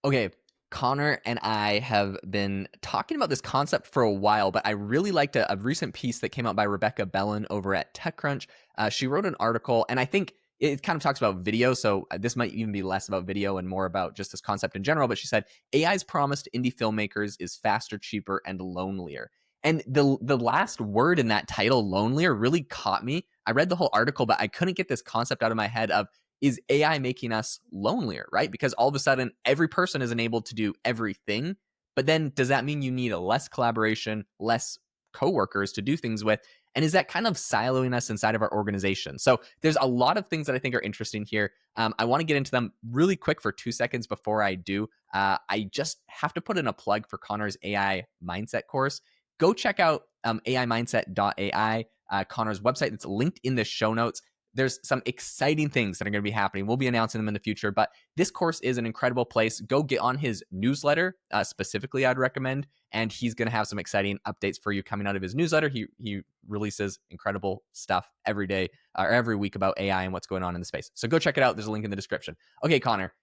Okay, Connor and I have been talking about this concept for a while, but I really liked a recent piece that came out by Rebecca Bellin over at TechCrunch. She wrote an article, and I think it kind of talks about video. So this might even be less about video and more about just this concept in general. But she said AI's promise to indie filmmakers is faster, cheaper, and lonelier. And the last word in that title, lonelier, really caught me. I read the whole article, but I couldn't get this concept out of my head of, is AI making us lonelier, right? Because all of a sudden, every person is enabled to do everything. But then does that mean you need a less collaboration, less coworkers to do things with? And is that kind of siloing us inside of our organization? So there's a lot of things that I think are interesting here. I want to get into them really quick for 2 seconds before I do. I just have to put in a plug for Connor's AI mindset course. Go check out AImindset.ai, Connor's website that's linked in the show notes. There's some exciting things that are going to be happening. We'll be announcing them in the future, but this course is an incredible place. Go get on his newsletter, specifically, I'd recommend, and he's going to have some exciting updates for you coming out of his newsletter. He releases incredible stuff every day or every week about AI and what's going on in the space. So go check it out. There's a link in the description. Okay, Connor,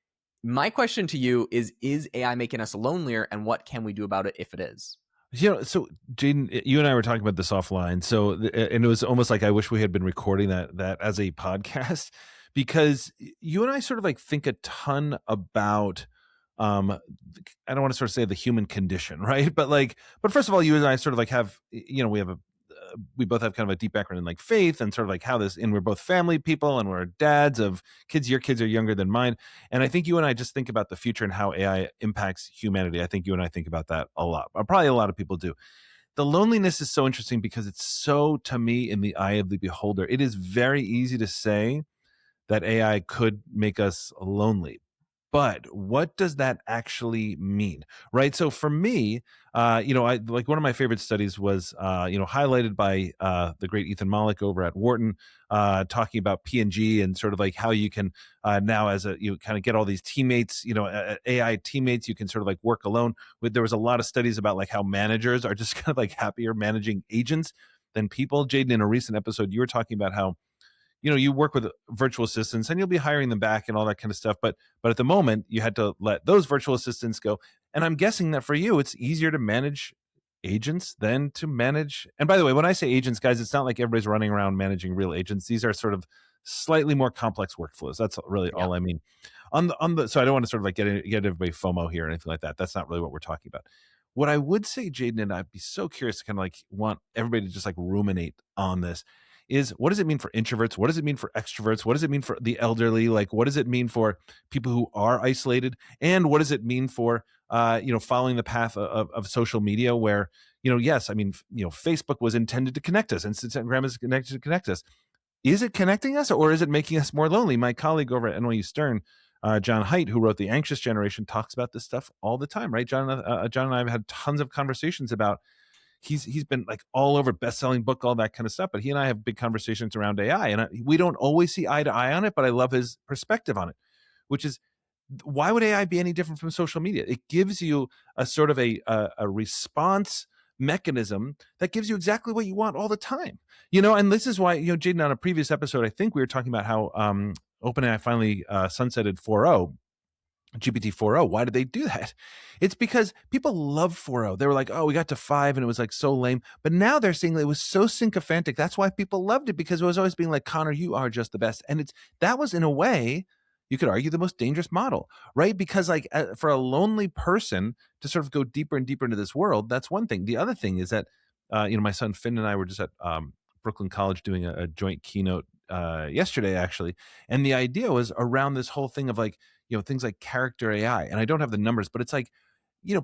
my question to you is AI making us lonelier, and what can we do about it if it is? So Jaeden, you and I were talking about this offline. So, and it was almost like I wish we had been recording that as a podcast, because you and I sort of like think a ton about, I don't want to sort of say the human condition, right? But first of all, you and I sort of like have, we both have kind of a deep background in like faith and sort of like how this, and we're both family people and we're dads of kids. Your kids are younger than mine. And I think you and I just think about the future and how AI impacts humanity. I think you and I think about that a lot. Probably a lot of people do. The loneliness is so interesting because it's so, to me, in the eye of the beholder. It is very easy to say that AI could make us lonely. But what does that actually mean, right? So for me, I like one of my favorite studies was, highlighted by the great Ethan Mollick over at Wharton, talking about P&G and sort of like how you can now, you kind of get all these teammates, AI teammates, you can sort of like work alone. There was a lot of studies about like how managers are just kind of like happier managing agents than people. Jaeden, in a recent episode, you were talking about how you work with virtual assistants and you'll be hiring them back and all that kind of stuff. But at the moment, you had to let those virtual assistants go. And I'm guessing that for you, it's easier to manage agents than to manage. And by the way, when I say agents, guys, it's not like everybody's running around managing real agents. These are sort of slightly more complex workflows. That's really all I mean. So I don't want to sort of like get everybody FOMO here or anything like that. That's not really what we're talking about. What I would say, Jaeden, and I'd be so curious to kind of like want everybody to just like ruminate on this, is what does it mean for introverts? What does it mean for extroverts? What does it mean for the elderly? Like, what does it mean for people who are isolated? And what does it mean for, following the path of social media where, yes, I mean, Facebook was intended to connect us. Instagram is connected to connect us. Is it connecting us or is it making us more lonely? My colleague over at NYU Stern, John Haidt, who wrote The Anxious Generation, talks about this stuff all the time, right? John and I have had tons of conversations about. He's been like all over, best-selling book, all that kind of stuff. But he and I have big conversations around AI, and we don't always see eye to eye on it. But I love his perspective on it, which is, why would AI be any different from social media? It gives you a sort of a response mechanism that gives you exactly what you want all the time. And this is why, Jaeden, on a previous episode, I think we were talking about how OpenAI finally sunsetted 4.0. GPT 4.0. Why did they do that? It's because people love 4.0. They were like, oh, we got to 5 and it was like so lame. But now they're saying it was so sycophantic. That's why people loved it, because it was always being like, Connor, you are just the best. And that was, in a way, you could argue, the most dangerous model, right? Because like for a lonely person to sort of go deeper and deeper into this world, that's one thing. The other thing is that, my son Finn and I were just at Brooklyn College doing a joint keynote yesterday, actually. And the idea was around this whole thing of like, things like character AI. And I don't have the numbers, but it's like,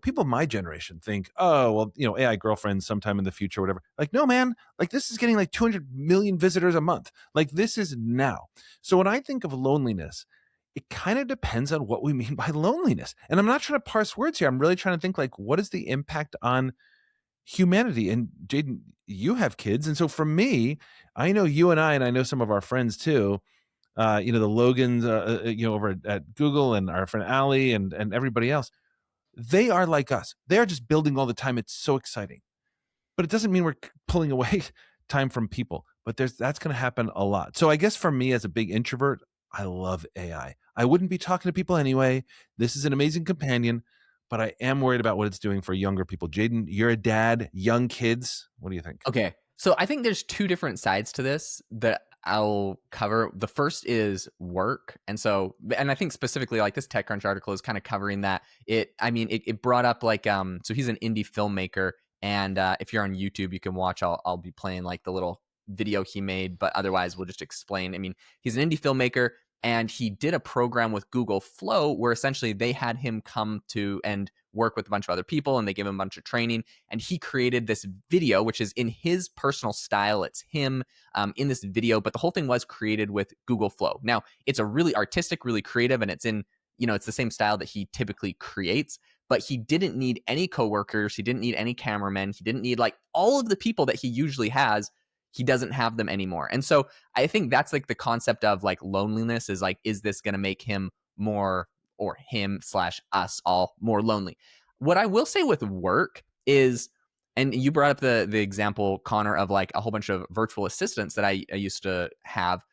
people my generation think, oh, well, AI girlfriends sometime in the future, whatever. Like, no, man, like this is getting like 200 million visitors a month. Like this is now. So when I think of loneliness, it kind of depends on what we mean by loneliness. And I'm not trying to parse words here. I'm really trying to think like, what is the impact on humanity? And Jaeden, you have kids. And so for me, I know you and I know some of our friends too, the Logans, over at Google, and our friend Ali and everybody else, they are like us. They are just building all the time. It's so exciting, but it doesn't mean we're pulling away time from people, but that's going to happen a lot. So I guess for me as a big introvert, I love AI. I wouldn't be talking to people anyway. This is an amazing companion, but I am worried about what it's doing for younger people. Jaeden, you're a dad, young kids. What do you think? Okay. So I think there's two different sides to this that I'll cover. The first is work. And I think specifically like this TechCrunch article is kind of covering that. It brought up like, so he's an indie filmmaker. And if you're on YouTube, you can watch, I'll be playing like the little video he made, but otherwise we'll just explain. I mean, he's an indie filmmaker and he did a program with Google Flow where essentially they had him come to and work with a bunch of other people and they gave him a bunch of training, and he created this video which is in his personal style. It's him in this video, but the whole thing was created with Google Flow. Now it's a really artistic, really creative, and it's in, it's the same style that he typically creates, but he didn't need any coworkers, he didn't need any cameramen, he didn't need like all of the people that he usually has. He doesn't have them anymore. And so I think that's like the concept of like loneliness is like, is this going to make him more, or him slash us all more lonely? What I will say with work is, and you brought up the example, Connor, of like a whole bunch of virtual assistants that I used to have.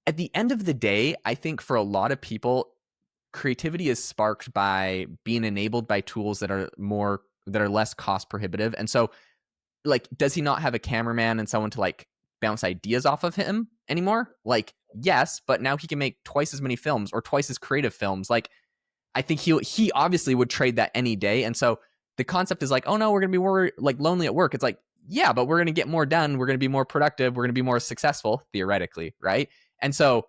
At the end of the day, I think for a lot of people, creativity is sparked by being enabled by tools that are less cost prohibitive. And so like, does he not have a cameraman and someone to like bounce ideas off of him anymore? Like, yes, but now he can make twice as many films or twice as creative films. Like, I think he obviously would trade that any day. And so the concept is like, oh no, we're gonna be more like lonely at work. It's like, yeah, but we're gonna get more done. We're gonna be more productive. We're gonna be more successful theoretically, right? And so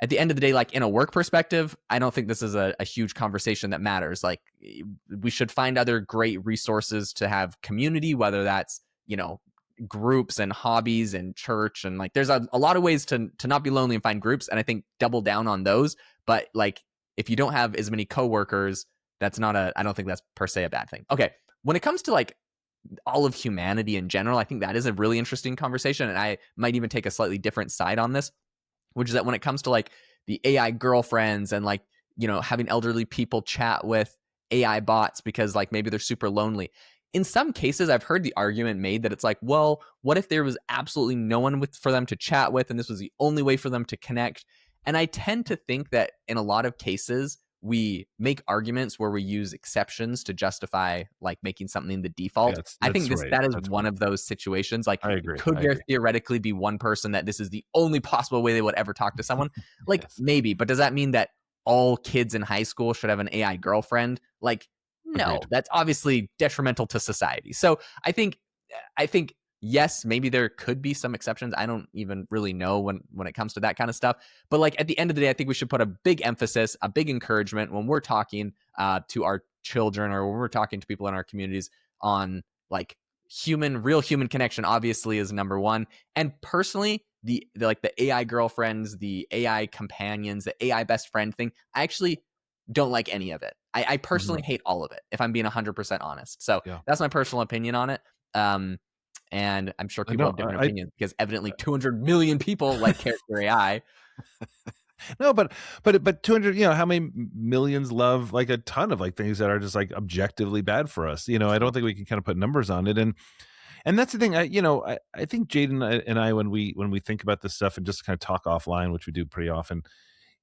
at the end of the day, like in a work perspective, I don't think this is a huge conversation that matters. Like, we should find other great resources to have community, whether that's, groups and hobbies and church. And like, there's a lot of ways to not be lonely and find groups. And I think double down on those. But like, if you don't have as many coworkers, I don't think that's per se a bad thing. Okay. When it comes to like all of humanity in general, I think that is a really interesting conversation. And I might even take a slightly different side on this, which is that when it comes to like the AI girlfriends and like, having elderly people chat with AI bots because like maybe they're super lonely. In some cases, I've heard the argument made that it's like, well, what if there was absolutely no one for them to chat with and this was the only way for them to connect? And I tend to think that in a lot of cases, we make arguments where we use exceptions to justify like making something the Yeah, default. I think that's right. that is That's one right. of those situations. Like, I agree. could I there agree. theoretically be one person that this is the only possible way they would ever talk to someone? Like, Yes. maybe, but does that mean that all kids in high school should have an AI girlfriend? Like, no, Agreed. that's obviously detrimental to society. So I think yes, maybe there could be some exceptions. I don't even really know when it comes to that kind of stuff. But like at the end of the day, I think we should put a big emphasis, a big encouragement when we're talking to our children or when we're talking to people in our communities on like real human connection. Obviously, is number one. And personally, the like the AI girlfriends, the AI companions, the AI best friend thing, I actually don't like any of it. I personally Mhm. hate all of it, if I'm being 100% honest. So Yeah. that's my personal opinion on it. And I'm sure people No, have different opinions because evidently 200 million people like character AI. no, but 200, how many millions love like a ton of like things that are just like objectively bad for us. I True. don't think we can kind of put numbers on it. And that's the thing. I think Jaden and I, when we think about this stuff and just kind of talk offline, which we do pretty often,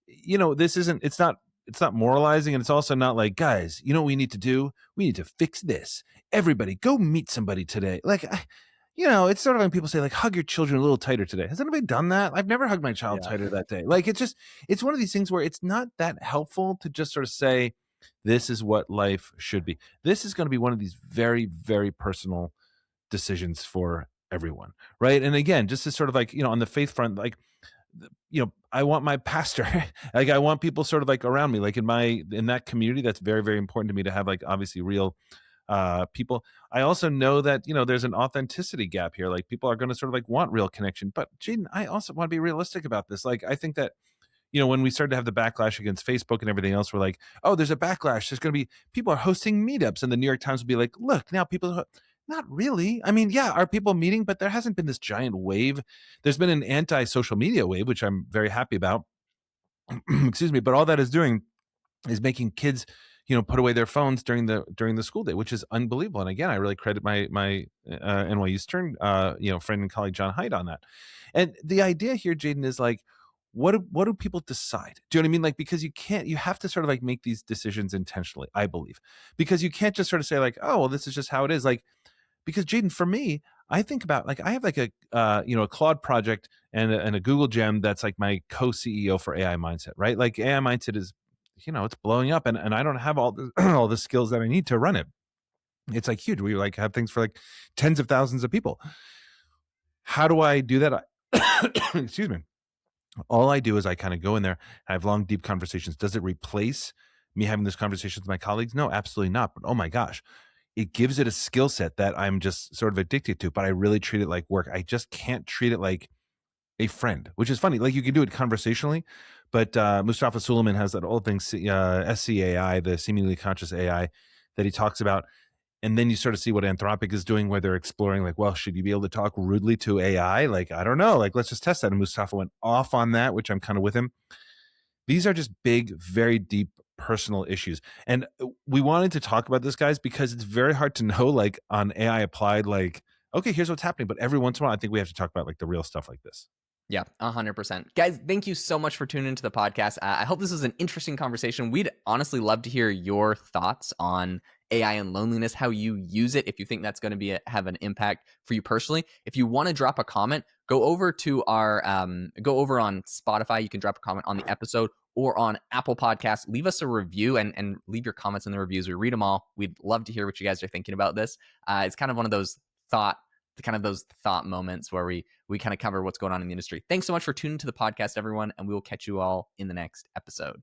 this isn't, it's not moralizing, and it's also not like, guys, you know what we need to do? We need to fix this. Everybody go meet somebody today. Like, it's sort of when people say like, hug your children a little tighter today. Has anybody done that? I've never hugged my child Yeah. tighter that day. Like, it's one of these things where it's not that helpful to just sort of say, this is what life should be. This is going to be one of these very, very personal decisions for everyone. Right. And again, just to sort of like, on the faith front, like, I want my pastor, like I want people sort of like around me, like in that community, that's very, very important to me to have like obviously real people. I also know that, there's an authenticity gap here. Like people are going to sort of like want real connection, but Jaden, I also want to be realistic about this. Like, I think that, when we started to have the backlash against Facebook and everything else, we're like, oh, there's a backlash. There's going to be people are hosting meetups, and the New York Times will be like, look, now not really. I mean, yeah, are people meeting? But there hasn't been this giant wave. There's been an anti-social media wave, which I'm very happy about. Excuse me. But all that is doing is making kids, put away their phones during the school day, which is unbelievable. And again, I really credit my NYU Stern, friend and colleague John Haidt on that. And the idea here, Jaden, is like, what do people decide? Do you know what I mean? Like, because you have to sort of like make these decisions intentionally, I believe, because you can't just sort of say like, oh, well, this is just how it is. Like, because Jaden, for me, I think about like I have like a a Claude project and a Google gem that's like my co-CEO for AI mindset, right? Like AI mindset is, it's blowing up, and I don't have all the all the skills that I need to run it. It's like huge. We like have things for like tens of thousands of people. How do I do that? Excuse me. All I do is I kind of go in there, I have long, deep conversations. Does it replace me having this conversation with my colleagues? No, absolutely not. But oh my gosh, it gives it a skill set that I'm just sort of addicted to. But I really treat it like work. I just can't treat it like a friend, which is funny. Like you can do it conversationally, but Mustafa Suleiman has that old thing, SCAI, the seemingly conscious AI, that he talks about. And then you sort of see what Anthropic is doing, where they're exploring, like, well, should you be able to talk rudely to AI? Like, I don't know. Like, let's just test that. And Mustafa went off on that, which I'm kind of with him. These are just big, very deep personal issues. And we wanted to talk about this, guys, because it's very hard to know, like, on AI applied, like, okay, here's what's happening. But every once in a while, I think we have to talk about like the real stuff like this. Yeah, 100%. Guys, thank you so much for tuning into the podcast. I hope this was an interesting conversation. We'd honestly love to hear your thoughts on AI and loneliness, how you use it, if you think that's going to have an impact for you personally. If you want to drop a comment, go over to go over on Spotify. You can drop a comment on the episode or on Apple Podcasts. Leave us a review and leave your comments in the reviews. We read them all. We'd love to hear what you guys are thinking about this. It's kind of one of those thought moments where we kind of cover what's going on in the industry. Thanks so much for tuning to the podcast, everyone, and we will catch you all in the next episode.